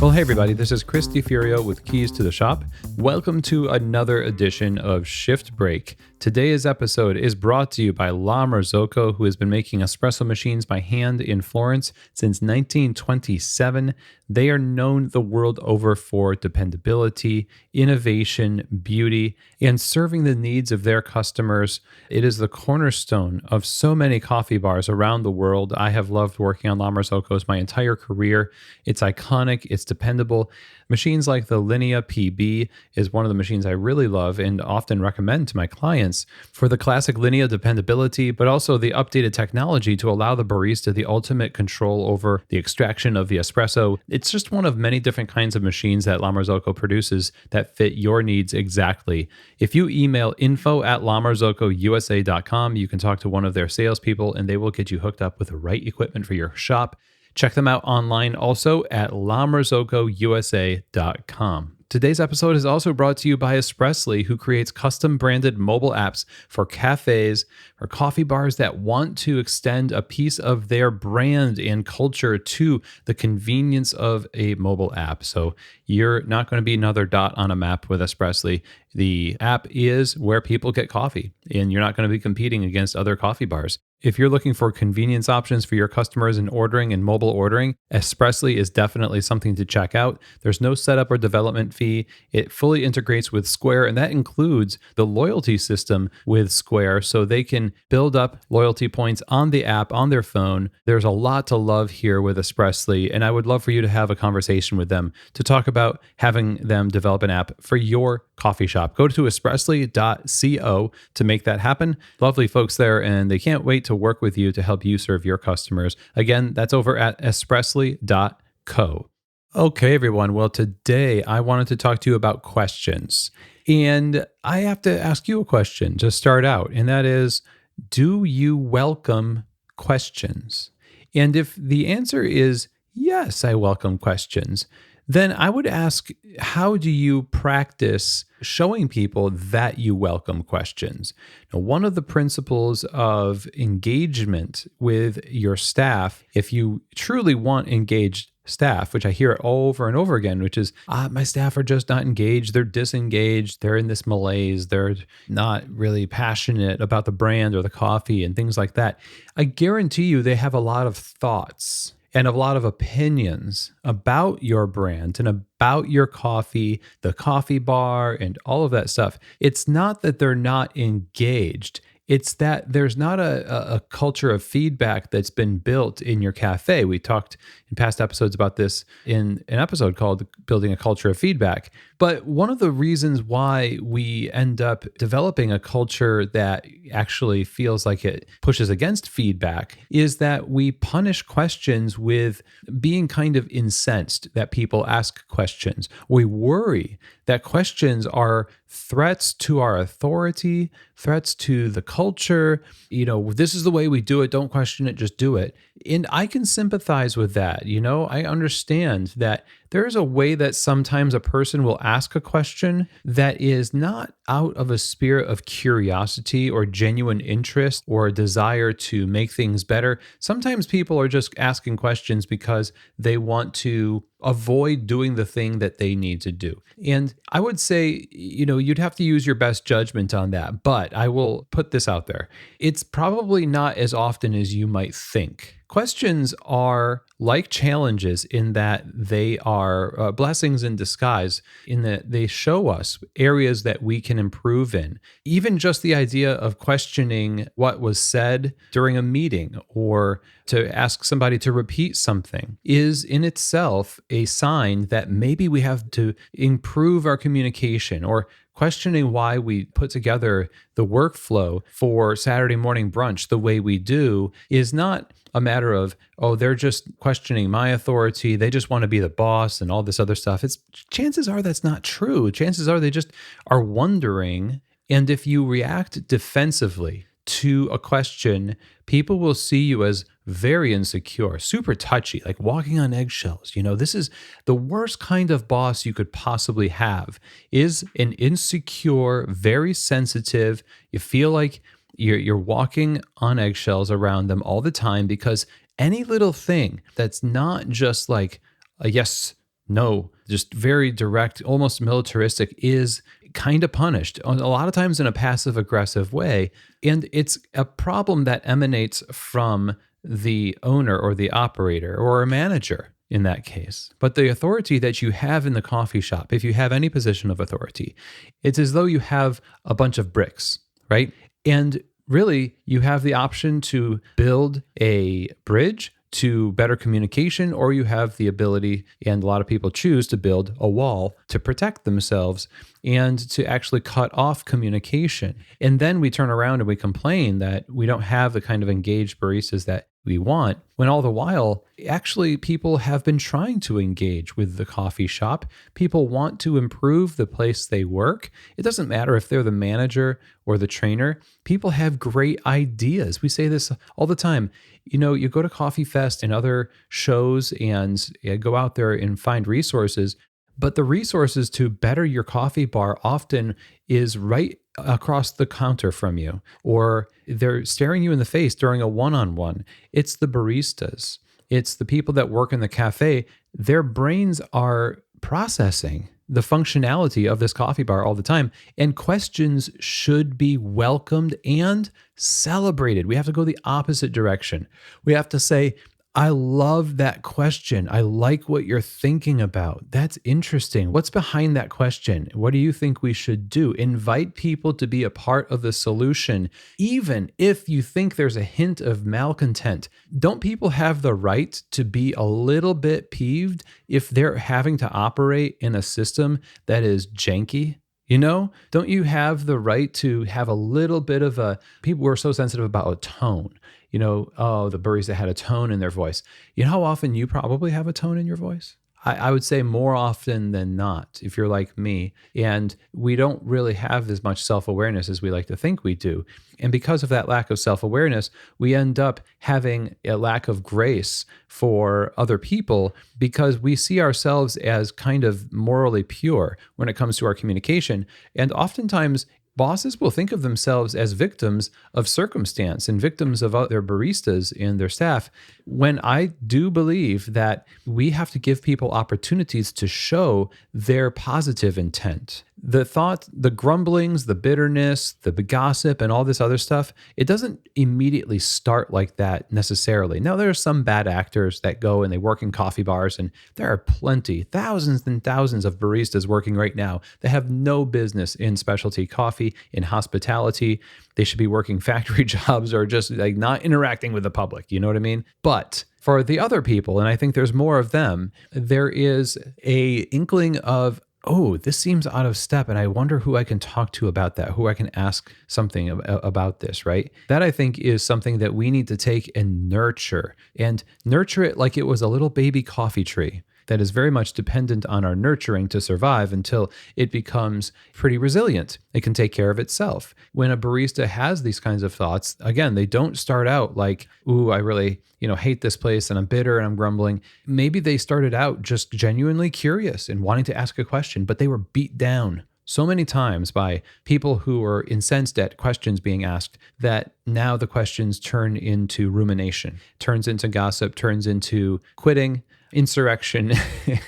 Well, hey everybody, this is Chris DiFiorio with Keys to the Shop. Welcome to another edition of Shift Break. Today's episode is brought to you by La Marzocco, who has been making espresso machines by hand in Florence since 1927. They are known the world over for dependability, innovation, beauty, and serving the needs of their customers. It is the cornerstone of so many coffee bars around the world. I have loved working on La Marzocco's my entire career. It's iconic, it's dependable. Machines like the Linea PB is one of the machines I really love and often recommend to my clients for the classic Linea dependability, but also the updated technology to allow the barista the ultimate control over the extraction of the espresso. It's just one of many different kinds of machines that La Marzocco produces that fit your needs exactly. If you email info@lamarzocco.usa.com, you can talk to one of their salespeople and they will get you hooked up with the right equipment for your shop. Check them out online also at lamarzocco.usa.com. Today's episode is also brought to you by Espressly, who creates custom branded mobile apps for cafes or coffee bars that want to extend a piece of their brand and culture to the convenience of a mobile app. So you're not going to be another dot on a map with Espressly. The app is where people get coffee, and you're not going to be competing against other coffee bars. If you're looking for convenience options for your customers in ordering and mobile ordering, Espressly is definitely something to check out. There's no setup or development fee. It fully integrates with Square, and that includes the loyalty system with Square, so they can build up loyalty points on the app, on their phone. There's a lot to love here with Espressly, and I would love for you to have a conversation with them to talk about having them develop an app for your coffee shop. Go to espressly.co to make that happen. Lovely folks there, and they can't wait to work with you to help you serve your customers. Again, that's over at espressly.co. Okay, everyone. Well, today I wanted to talk to you about questions. And I have to ask you a question to start out, and that is, do you welcome questions? And if the answer is yes, I welcome questions, then I would ask, how do you practice showing people that you welcome questions? Now, one of the principles of engagement with your staff, if you truly want engaged staff, which I hear it over and over again, which is, my staff are just not engaged, they're disengaged, they're in this malaise, they're not really passionate about the brand or the coffee and things like that. I guarantee you they have a lot of thoughts and a lot of opinions about your brand and about your coffee, the coffee bar, and all of that stuff. It's not that they're not engaged. It's that there's not a culture of feedback that's been built in your cafe. We talked in past episodes about this in an episode called Building a Culture of Feedback. But one of the reasons why we end up developing a culture that actually feels like it pushes against feedback is that we punish questions with being kind of incensed that people ask questions. We worry that questions are threats to our authority, threats to the culture. You know, this is the way we do it. Don't question it, just do it. And I can sympathize with that. You know, I understand that there's a way that sometimes a person will ask a question that is not out of a spirit of curiosity or genuine interest or a desire to make things better. Sometimes people are just asking questions because they want to avoid doing the thing that they need to do. And I would say, you know, you'd have to use your best judgment on that. But I will put this out there. It's probably not as often as you might think. Questions are like challenges in that they are blessings in disguise, in that they show us areas that we can improve in. Even just the idea of questioning what was said during a meeting or to ask somebody to repeat something is in itself a sign that maybe we have to improve our communication, or questioning why we put together the workflow for Saturday morning brunch the way we do is not a matter of, oh, they're just questioning my authority, they just want to be the boss and all this other stuff. It's chances are that's not true. Chances are they just are wondering. And if you react defensively to a question, people will see you as very insecure, super touchy, like walking on eggshells. You know, this is the worst kind of boss you could possibly have, is an insecure, very sensitive. You feel like you're walking on eggshells around them all the time, because any little thing that's not just like a yes no, just very direct, almost militaristic, is kind of punished, a lot of times in a passive aggressive way. And it's a problem that emanates from the owner or the operator or a manager in that case. But the authority that you have in the coffee shop, if you have any position of authority, it's as though you have a bunch of bricks, right? And really, you have the option to build a bridge to better communication, or you have the ability, and a lot of people choose to build a wall to protect themselves and to actually cut off communication. And then we turn around and we complain that we don't have the kind of engaged baristas that we want, when all the while, actually, people have been trying to engage with the coffee shop. People want to improve the place they work. It doesn't matter if they're the manager or the trainer. People have great ideas. We say this all the time. You know, you go to Coffee Fest and other shows and go out there and find resources, but the resources to better your coffee bar often is right across the counter from you, or they're staring you in the face during a one-on-one. It's the baristas. It's the people that work in the cafe. Their brains are processing the functionality of this coffee bar all the time, and questions should be welcomed and celebrated. We have to go the opposite direction. We have to say, I love that question. I like what you're thinking about. That's interesting. What's behind that question? What do you think we should do? Invite people to be a part of the solution, even if you think there's a hint of malcontent. Don't people have the right to be a little bit peeved if they're having to operate in a system that is janky? You know, don't you have the right to have a little bit of a, people were so sensitive about a tone. You know, oh, the barista had a tone in their voice. You know how often you probably have a tone in your voice? I would say more often than not, if you're like me. And we don't really have as much self-awareness as we like to think we do. And because of that lack of self-awareness, we end up having a lack of grace for other people because we see ourselves as kind of morally pure when it comes to our communication. And oftentimes, bosses will think of themselves as victims of circumstance and victims of their baristas and their staff, when I do believe that we have to give people opportunities to show their positive intent. The thought, the grumblings, the bitterness, the gossip, and all this other stuff, it doesn't immediately start like that necessarily. Now, there are some bad actors that go and they work in coffee bars, and there are plenty, thousands and thousands of baristas working right now that have no business in specialty coffee, in hospitality. They should be working factory jobs or just like not interacting with the public. You know what I mean? But for the other people, and I think there's more of them, there is a inkling of, oh, this seems out of step, and I wonder who I can talk to about that, who I can ask something about this, right? That, I think, is something that we need to take and nurture it like it was a little baby coffee tree that is very much dependent on our nurturing to survive until it becomes pretty resilient. It can take care of itself. When a barista has these kinds of thoughts, again, they don't start out like, ooh, I really, hate this place and I'm bitter and I'm grumbling. Maybe they started out just genuinely curious and wanting to ask a question, but they were beat down so many times by people who were incensed at questions being asked that now the questions turn into rumination, turns into gossip, turns into quitting, insurrection,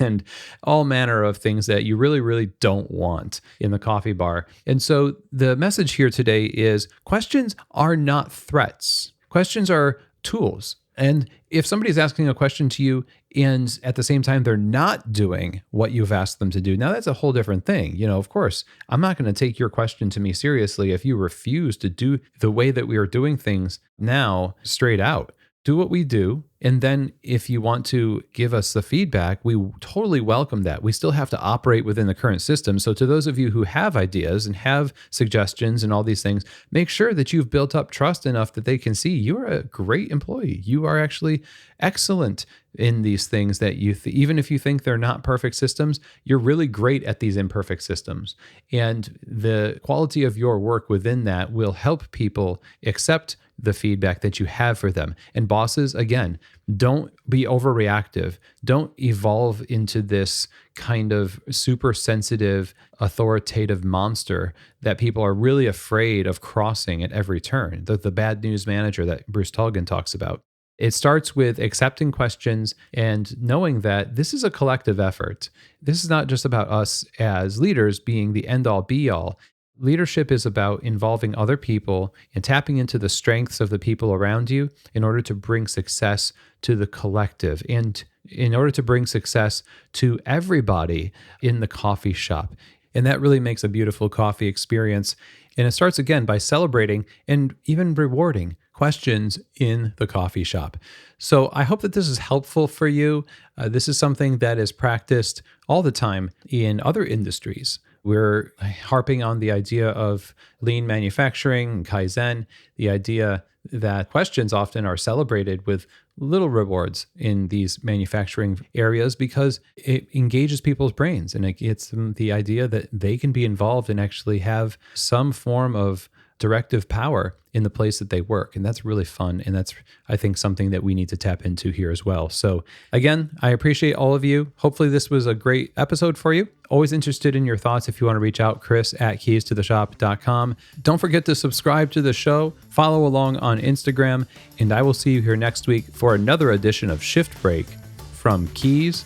and all manner of things that you really, really don't want in the coffee bar. And so the message here today is questions are not threats. Questions are tools. And if somebody's asking a question to you and at the same time they're not doing what you've asked them to do, now that's a whole different thing. Of course, I'm not going to take your question to me seriously if you refuse to do the way that we are doing things now straight out. Do what we do. And then if you want to give us the feedback, we totally welcome that. We still have to operate within the current system. So to those of you who have ideas and have suggestions and all these things, make sure that you've built up trust enough that they can see you are a great employee. You are actually excellent in these things that you, even if you think they're not perfect systems, you're really great at these imperfect systems. And the quality of your work within that will help people accept the feedback that you have for them. And bosses, again, don't be overreactive. Don't evolve into this kind of super sensitive, authoritative monster that people are really afraid of crossing at every turn. The bad news manager that Bruce Tulgan talks about. It starts with accepting questions and knowing that this is a collective effort. This is not just about us as leaders being the end all be all. Leadership is about involving other people and tapping into the strengths of the people around you in order to bring success to the collective and in order to bring success to everybody in the coffee shop. And that really makes a beautiful coffee experience. And it starts again by celebrating and even rewarding questions in the coffee shop. So I hope that this is helpful for you. This is something that is practiced all the time in other industries. We're harping on the idea of lean manufacturing, Kaizen, the idea that questions often are celebrated with little rewards in these manufacturing areas because it engages people's brains and it gets them the idea that they can be involved and actually have some form of directive power in the place that they work. And that's really fun. And that's, I think, something that we need to tap into here as well. So again, I appreciate all of you. Hopefully this was a great episode for you. Always interested in your thoughts. If you want to reach out, chris@keystotheshop.com. Don't forget to subscribe to the show, follow along on Instagram, and I will see you here next week for another edition of Shift Break from Keys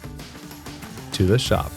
to the Shop.